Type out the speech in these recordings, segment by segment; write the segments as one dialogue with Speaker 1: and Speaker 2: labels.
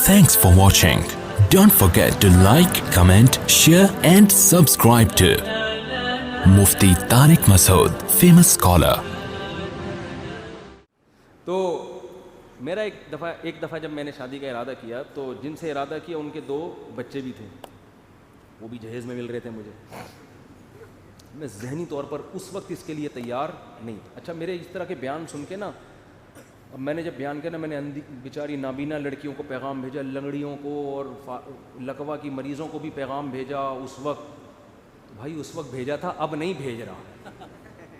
Speaker 1: Thanks for watching. Don't forget to like, comment, share and subscribe to Mufti Tariq Masood, famous scholar.
Speaker 2: تو میرا ایک دفعہ جب میں نے شادی کا ارادہ کیا تو جن سے ارادہ کیا ان کے 2 بچے بھی تھے, وہ بھی جہیز میں مل رہے تھے مجھے. میں ذہنی طور پر اس وقت اس کے لیے تیار نہیں. اچھا, میرے اس طرح کے بیان سن کے نا, اب میں نے جب بیان کیا نا, میں نے بیچاری نابینا لڑکیوں کو پیغام بھیجا, لنگڑیوں کو اور لکوا کی مریضوں کو بھی پیغام بھیجا اس وقت. تو بھائی اس وقت بھیجا تھا, اب نہیں بھیج رہا.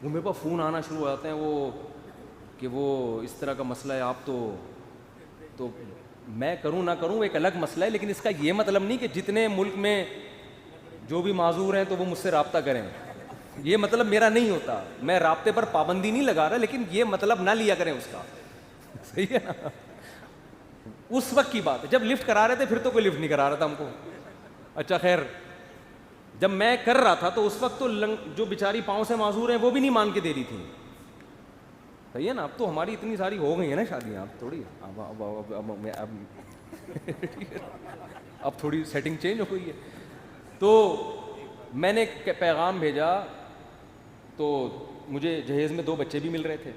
Speaker 2: وہ میرے پاس فون آنا شروع ہو جاتے ہیں وہ کہ وہ اس طرح کا مسئلہ ہے, آپ تو میں کروں نہ کروں ایک الگ مسئلہ ہے, لیکن اس کا یہ مطلب نہیں کہ جتنے ملک میں جو بھی معذور ہیں تو وہ مجھ سے رابطہ کریں. یہ مطلب میرا نہیں ہوتا. میں رابطے پر پابندی نہیں لگا رہا, لیکن یہ مطلب نہ لیا کریں اس کا. صحیح ہے نا. اس وقت کی بات ہے جب لفٹ کرا رہے تھے, پھر تو کوئی لفٹ نہیں کرا رہا تھا ہم کو. اچھا خیر, جب میں کر رہا تھا تو اس وقت تو جو بیچاری پاؤں سے معذور ہیں وہ بھی نہیں مان کے دے رہی تھی. صحیح ہے نا. اب تو ہماری اتنی ساری ہو گئی ہیں نا شادیاں, اب تھوڑی اب تھوڑی سیٹنگ چینج ہو گئی ہے. تو میں نے پیغام بھیجا تو مجھے جہیز میں 2 بچے بھی مل رہے تھے.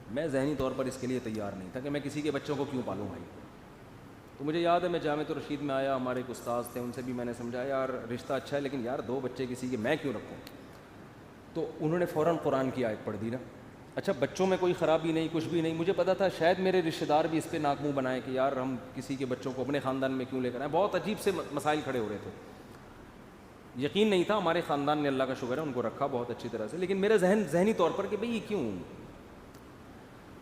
Speaker 2: میں ذہنی طور پر اس کے لیے تیار نہیں تھا کہ میں کسی کے بچوں کو کیوں پالوں بھائی. تو مجھے یاد ہے میں جامعۃ الرشید میں آیا, ہمارے ایک استاذ تھے, ان سے بھی میں نے سمجھایا یار رشتہ اچھا ہے لیکن یار 2 بچے کسی کے میں کیوں رکھوں. تو انہوں نے فوراً قرآن کی آیت پڑھ دی نا. اچھا, بچوں میں کوئی خرابی نہیں, کچھ بھی نہیں. مجھے پتا تھا شاید میرے رشتہ دار بھی اس پہ ناک منہ بنائیں کہ یار ہم کسی کے بچوں کو اپنے خاندان میں کیوں لے کر آئیں. بہت عجیب سے مسائل کھڑے ہو رہے تھے. یقین نہیں تھا. ہمارے خاندان نے اللہ کا شکر ہے ان کو رکھا بہت اچھی طرح سے, لیکن میرے ذہنی طور پر کہ بھئی یہ کیوں.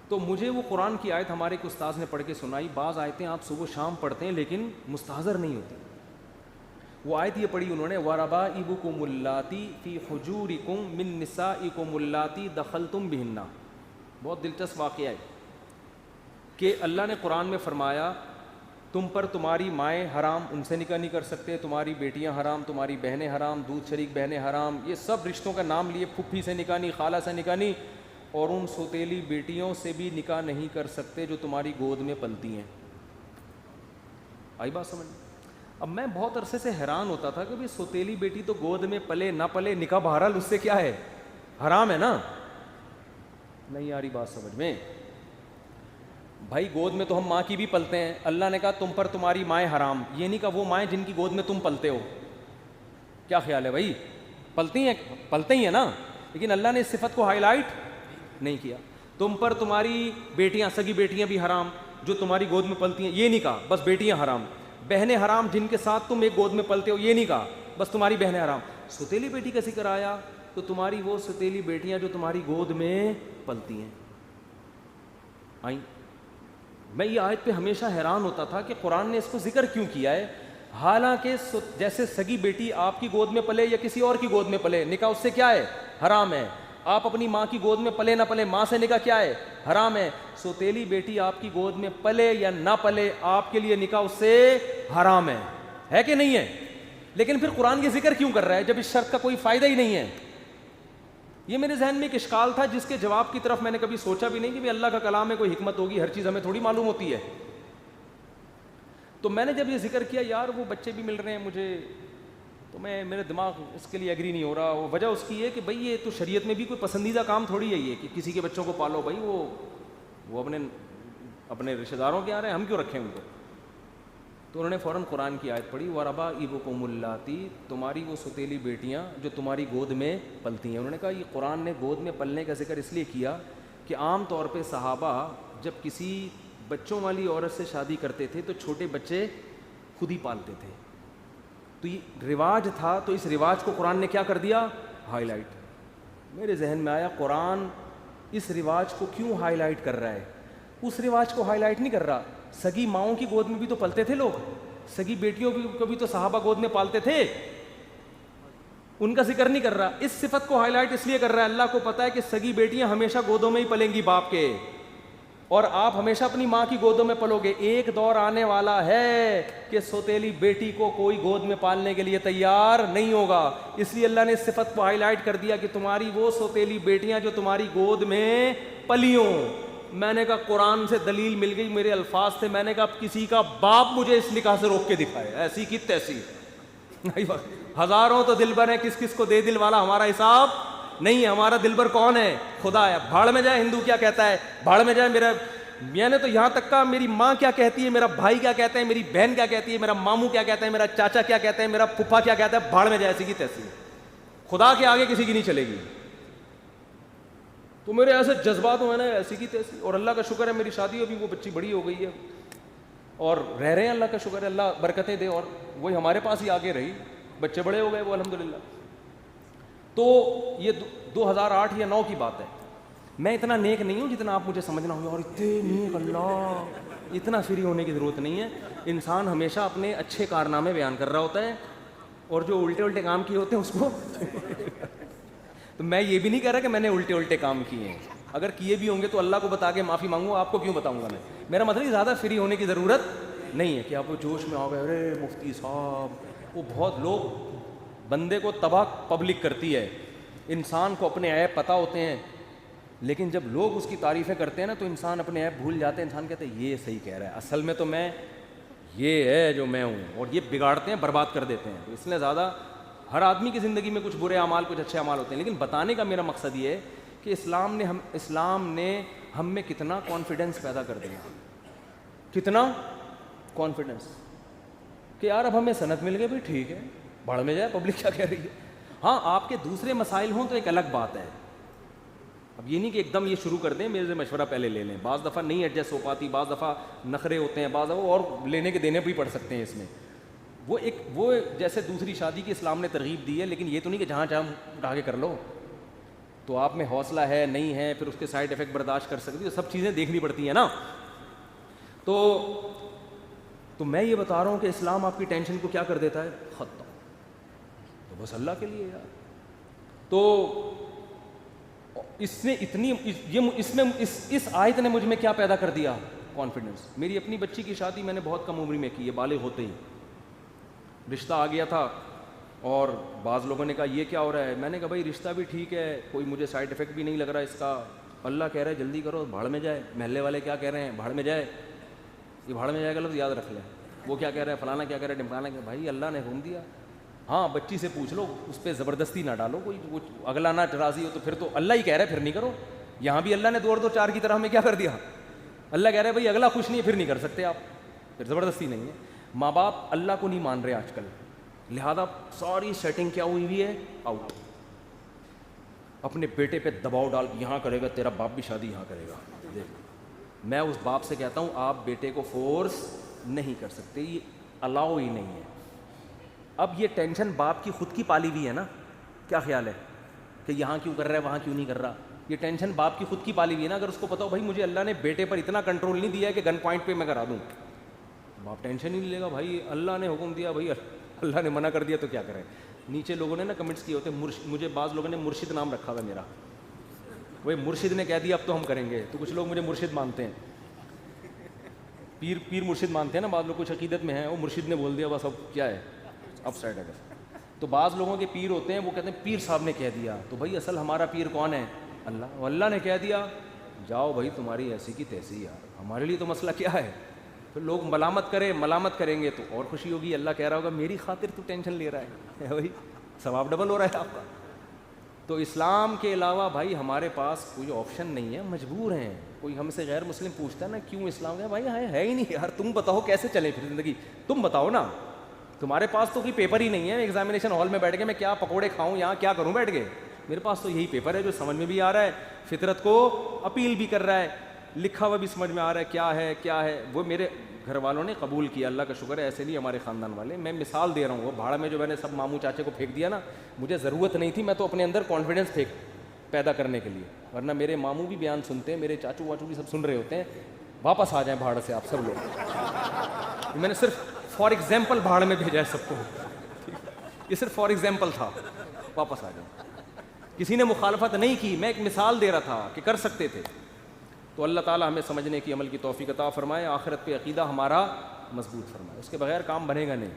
Speaker 2: تو مجھے وہ قرآن کی آیت ہمارے ایک استاذ نے پڑھ کے سنائی. بعض آیتیں آپ صبح شام پڑھتے ہیں لیکن مستحضر نہیں ہوتی. وہ آیت یہ پڑھی انہوں نے, وَرَبَائِبُكُمُ اللَّاتِي فِي حُجُورِكُم مِّن نِّسَائِكُمُ اللَّاتِي دَخَلْتُم بِهِنَّ. بہت دلچسپ واقعہ ہے کہ اللہ نے قرآن میں فرمایا تم پر تمہاری مائیں حرام, ان سے نکاح نہیں کر سکتے, تمہاری بیٹیاں حرام, تمہاری بہنیں حرام, دودھ شریک بہنیں حرام. یہ سب رشتوں کا نام لیے. پھپھی سے نکاح نہیں, خالہ سے نکاح نہیں, اور ان سوتیلی بیٹیوں سے بھی نکاح نہیں کر سکتے جو تمہاری گود میں پلتی ہیں. آئی بات سمجھ؟ اب میں بہت عرصے سے حیران ہوتا تھا کہ سوتیلی بیٹی تو گود میں پلے نہ پلے, نکاح بہرحال اس سے کیا ہے, حرام ہے نا. نہیں آ رہی بات سمجھ میں بھائی. گود میں تو ہم ماں کی بھی پلتے ہیں. اللہ نے کہا تم پر تمہاری مائیں حرام, یہ نہیں کہا وہ مائیں جن کی گود میں تم پلتے ہو. کیا خیال ہے بھائی؟ پلتے ہی ہیں نا, لیکن اللہ نے اس صفت کو ہائی لائٹ نہیں کیا. تم پر تمہاری بیٹیاں, سگی بیٹیاں بھی حرام جو تمہاری گود میں پلتی ہیں, یہ نہیں کہا بس بیٹیاں حرام. بہنیں حرام جن کے ساتھ تم ایک گود میں پلتے ہو, یہ نہیں کہا بس تمہاری بہنیں حرام. ستیلی بیٹی کا ذکر آیا تو تمہاری وہ ستیلی بیٹیاں جو تمہاری گود میں پلتی ہیں آئیں. میں یہ آیت پہ ہمیشہ حیران ہوتا تھا کہ قرآن نے اس کو ذکر کیوں کیا ہے, حالانکہ جیسے سگی بیٹی آپ کی گود میں پلے یا کسی اور کی گود میں پلے, نکاح اس سے کیا ہے, حرام ہے. آپ اپنی ماں کی گود میں پلے نہ پلے, ماں سے نکاح کیا ہے, حرام ہے. سوتیلی بیٹی آپ کی گود میں پلے یا نہ پلے, آپ کے لیے نکاح اس سے حرام ہے کہ نہیں ہے. لیکن پھر قرآن یہ ذکر کیوں کر رہا ہے جب اس شرط کا کوئی فائدہ ہی نہیں ہے. یہ میرے ذہن میں ایک اشکال تھا جس کے جواب کی طرف میں نے کبھی سوچا بھی نہیں کہ اللہ کا کلام میں کوئی حکمت ہوگی, ہر چیز ہمیں تھوڑی معلوم ہوتی ہے. تو میں نے جب یہ ذکر کیا یار وہ بچے بھی مل رہے ہیں مجھے, تو میرے دماغ اس کے لیے ایگری نہیں ہو رہا. وہ وجہ اس کی ہے کہ بھئی یہ تو شریعت میں بھی کوئی پسندیدہ کام تھوڑی ہے یہ کہ کسی کے بچوں کو پالو. بھائی وہ اپنے رشتہ داروں کے آ رہے ہیں, ہم کیوں رکھیں ان کو. تو انہوں نے فوراً قرآن کی آیت پڑھی, وَرَبَائِبُكُمُ اللَّاتِي, تمہاری وہ ستیلی بیٹیاں جو تمہاری گود میں پلتی ہیں. انہوں نے کہا یہ قرآن نے گود میں پلنے کا ذکر اس لیے کیا کہ عام طور پہ صحابہ جب کسی بچوں والی عورت سے شادی کرتے تھے تو چھوٹے بچے خود ہی پالتے تھے. تو یہ رواج تھا, تو اس رواج کو قرآن نے کیا کر دیا, ہائی لائٹ. میرے ذہن میں آیا قرآن اس رواج کو کیوں ہائی لائٹ کر رہا ہے. اس رواج کو ہائی لائٹ نہیں کر رہا, سگی ماؤں کی گود میں بھی تو پلتے تھے لوگ, سگی بیٹیوں کو بھی تو صحابہ گود میں پالتے تھے, ان کا ذکر نہیں کر رہا. اس صفت کو ہائی لائٹ اس لیے کر رہا ہے, اللہ کو پتا ہے کہ سگی بیٹیاں ہمیشہ گودوں میں ہی پلیں گی باپ کے, اور آپ ہمیشہ اپنی ماں کی گودوں میں پلو گے. ایک دور آنے والا ہے کہ سوتیلی بیٹی کو کوئی گود میں پالنے کے لیے تیار نہیں ہوگا. اس لیے اللہ نے اس صفت کو ہائی لائٹ کر دیا کہ تمہاری وہ سوتیلی بیٹیاں جو تمہاری گود میں پلی ہوں, میں نے کہا قرآن سے دلیل مل گئی, میرے الفاظ تھے, میں نے کہا کسی کا باپ مجھے اس نکاح سے روک کے دکھائے, ایسی کی تیسی. ہزاروں تو دلبر ہیں, کس کس کو دے دل والا, ہمارا حساب نہیں ہے. ہمارا دلبر کون ہے؟ خدا ہے. بھاڑ میں جائے ہندو کیا کہتا ہے, بھاڑ میں جائے میرا, میں نے تو یہاں تک کہا میری ماں کیا کہتی ہے, میرا بھائی کیا کہتا ہے, میری بہن کیا کہتی ہے, میرا ماموں کیا کہتا ہے, میرا چاچا کیا کہتا ہے, میرا پھپھا کیا کہتا ہے, بھاڑ میں جائے ایسی کی تیسی. خدا کے آگے کسی کی نہیں چلے گی. تو میرے ایسے جذبات ہوئے نا ایسی کی تیسی. اور اللہ کا شکر ہے میری شادی ابھی وہ بچی بڑی ہو گئی ہے اور رہ رہے ہیں, اللہ کا شکر ہے, اللہ برکتیں دے. اور وہی ہمارے پاس ہی آگے رہی, بچے بڑے ہو گئے وہ الحمدللہ. تو یہ 2008 یا 9 کی بات ہے. میں اتنا نیک نہیں ہوں جتنا آپ مجھے سمجھنا ہوگا, اور اتنے نیک, اللہ اتنا فری ہونے کی ضرورت نہیں ہے. انسان ہمیشہ اپنے اچھے کارنامے بیان کر رہا ہوتا ہے, اور جو الٹے الٹے کام کیے ہوتے ہیں اس کو تو میں یہ بھی نہیں کہہ رہا کہ میں نے الٹے الٹے کام کیے ہیں, اگر کیے بھی ہوں گے تو اللہ کو بتا کے معافی مانگوں, آپ کو کیوں بتاؤں گا میں. میرا مطلب زیادہ فری ہونے کی ضرورت نہیں ہے کہ آپ وہ جوش میں آ گئے, ارے مفتی صاحب. وہ بہت لوگ, بندے کو تباہ پبلک کرتی ہے. انسان کو اپنے عیب پتہ ہوتے ہیں, لیکن جب لوگ اس کی تعریفیں کرتے ہیں نا تو انسان اپنے عیب بھول جاتے ہیں. انسان کہتے ہیں یہ صحیح کہہ رہا ہے, اصل میں تو میں یہ ہے جو میں ہوں, اور یہ بگاڑتے ہیں, برباد کر دیتے ہیں. تو اس لیے زیادہ, ہر آدمی کی زندگی میں کچھ برے اعمال کچھ اچھے اعمال ہوتے ہیں, لیکن بتانے کا میرا مقصد یہ ہے کہ اسلام نے ہم میں کتنا کانفیڈنس پیدا کر دیا, کتنا کانفیڈنس کہ یار اب ہمیں سند مل گئی, بھی ٹھیک ہے, بھاڑ میں جائے پبلک کیا کہہ رہی ہے. ہاں آپ کے دوسرے مسائل ہوں تو ایک الگ بات ہے. اب یہ نہیں کہ ایک دم یہ شروع کر دیں, میرے سے مشورہ پہلے لے لیں. بعض دفعہ نہیں ایڈجسٹ ہو پاتی, بعض دفعہ نخرے ہوتے ہیں, بعض دفعہ اور لینے کے دینے بھی پڑ سکتے ہیں اس میں. وہ جیسے دوسری شادی کی اسلام نے ترغیب دی ہے, لیکن یہ تو نہیں کہ جہاں چاہے اٹھا کے کر لو. تو آپ میں حوصلہ ہے نہیں ہے, پھر اس کے سائڈ افیکٹ برداشت کر سکتی, تو سب چیزیں دیکھنی پڑتی ہیں نا. تو میں یہ بتا رہا ہوں کہ اسلام آپ کی ٹینشن کو کیا کر دیتا ہے, ختم. تو بس اللہ کے لیے یار. تو اس نے اتنی اس آیت نے مجھ میں کیا پیدا کر دیا, کانفیڈنس. میری اپنی بچی کی شادی میں نے بہت کم عمری میں کی ہے, بالغ ہوتے ہی. رشتہ آ گیا تھا اور بعض لوگوں نے کہا یہ کیا ہو رہا ہے. میں نے کہا بھائی رشتہ بھی ٹھیک ہے, کوئی مجھے سائڈ افیکٹ بھی نہیں لگ رہا اس کا, اللہ کہہ رہا ہے جلدی کرو, بھاڑ میں جائے. محلے والے کیا کہہ رہے ہیں, بھاڑ میں جائے. یہ بھاڑ میں جائے گا لفظ یاد رکھ لیں. وہ کیا کہہ رہا ہے, فلانا کیا کہہ رہا ہے, ڈمکانا کیا. بھائی اللہ نے حکم دیا. ہاں بچی سے پوچھ لو, اس پہ زبردستی نہ ڈالو, کوئی اگلا نہ راضی ہو تو پھر تو اللہ ہی کہہ رہا ہے پھر نہیں کرو. یہاں بھی اللہ نے 2 اور 2 4 کی طرح ہمیں کیا کر دیا, اللہ کہہ رہا ہے بھائی اگلا خوش نہیں ہے پھر نہیں کر سکتے آپ, پھر زبردستی نہیں ہے. ماں باپ اللہ کو نہیں مان رہے آج کل, لہذا ساری سیٹنگ کیا ہوئی ہے, آؤٹ. اپنے بیٹے پہ دباؤ ڈال, یہاں کرے گا تیرا باپ بھی شادی یہاں کرے گا. دیکھ, میں اس باپ سے کہتا ہوں آپ بیٹے کو فورس نہیں کر سکتے, یہ الاؤ ہی نہیں ہے. اب یہ ٹینشن باپ کی خود کی پالی ہوئی ہے نا, کیا خیال ہے کہ یہاں کیوں کر رہا ہے وہاں کیوں نہیں کر رہا. یہ ٹینشن باپ کی خود کی پالی ہوئی ہے نا. اگر اس کو پتا ہو بھائی مجھے اللہ نے بیٹے پر اتنا کنٹرول نہیں دیا ہے کہ گن پوائنٹ پہ میں کرا دوں, باپ ٹینشن ہی نہیں لے گا. بھائی اللہ نے حکم دیا, بھائی اللہ نے منع کر دیا تو کیا کریں. نیچے لوگوں نے نا کمنٹس کیے ہوتے ہیں, مجھے بعض لوگوں نے مرشد نام رکھا ہوا میرا, وہی مرشد نے کہہ دیا اب تو ہم کریں گے. تو کچھ لوگ مجھے مرشد مانتے ہیں, پیر مرشد مانتے ہیں نا بعض لوگ, کچھ عقیدت میں ہیں, وہ مرشد نے بول دیا بس اب کیا ہے, اپ سائڈ ہے. تو بعض لوگوں کے پیر ہوتے ہیں وہ کہتے ہیں پیر صاحب نے کہہ دیا, تو بھائی اصل ہمارا پیر کون ہے, اللہ. اللہ نے کہہ دیا, جاؤ بھائی تمہاری ایسی کی تیسی, یار ہمارے لیے تو مسئلہ کیا ہے. پھر لوگ ملامت کریں گے تو اور خوشی ہوگی. اللہ کہہ رہا ہوگا میری خاطر تو ٹینشن لے رہا ہے, بھائی ثواب ڈبل ہو رہا ہے آپ کا. تو اسلام کے علاوہ بھائی ہمارے پاس کوئی آپشن نہیں ہے, مجبور ہیں. کوئی ہم سے غیر مسلم پوچھتا ہے نا کیوں اسلام ہے, بھائی ہے ہی نہیں یار, تم بتاؤ کیسے چلے پھر زندگی, تم بتاؤ نا. تمہارے پاس تو کوئی پیپر ہی نہیں ہے, ایگزامینیشن ہال میں بیٹھ کے میں کیا پکوڑے کھاؤں, یہاں کیا کروں بیٹھ کے. میرے پاس تو یہی پیپر ہے جو سمجھ میں بھی آ رہا ہے, فطرت کو اپیل بھی کر رہا ہے, لکھا ہوا بھی سمجھ میں آ رہا ہے کیا ہے. وہ میرے گھر والوں نے قبول کیا, اللہ کا شکر ہے. ایسے نہیں ہمارے خاندان والے, میں مثال دے رہا ہوں. وہ بھاڑ میں جو میں نے سب ماموں چاچے کو پھینک دیا نا, مجھے ضرورت نہیں تھی, میں تو اپنے اندر کانفیڈنس پیدا کرنے کے لیے. ورنہ میرے ماموں بھی بیان سنتے ہیں, میرے چاچو واچو بھی سب سن رہے ہوتے ہیں. واپس آ جائیں بھاڑ سے آپ سب لوگ. میں نے صرف فار ایگزامپل بھاڑ میں بھیجا ہے سب کو, یہ صرف فار ایگزامپل تھا. واپس آ جائیں. کسی نے مخالفت نہیں کی, میں ایک مثال دے رہا تھا کہ کر سکتے تھے. تو اللہ تعالیٰ ہمیں سمجھنے کی عمل کی توفیق عطا فرمائے, آخرت پہ عقیدہ ہمارا مضبوط فرمائے. اس کے بغیر کام بنے گا نہیں.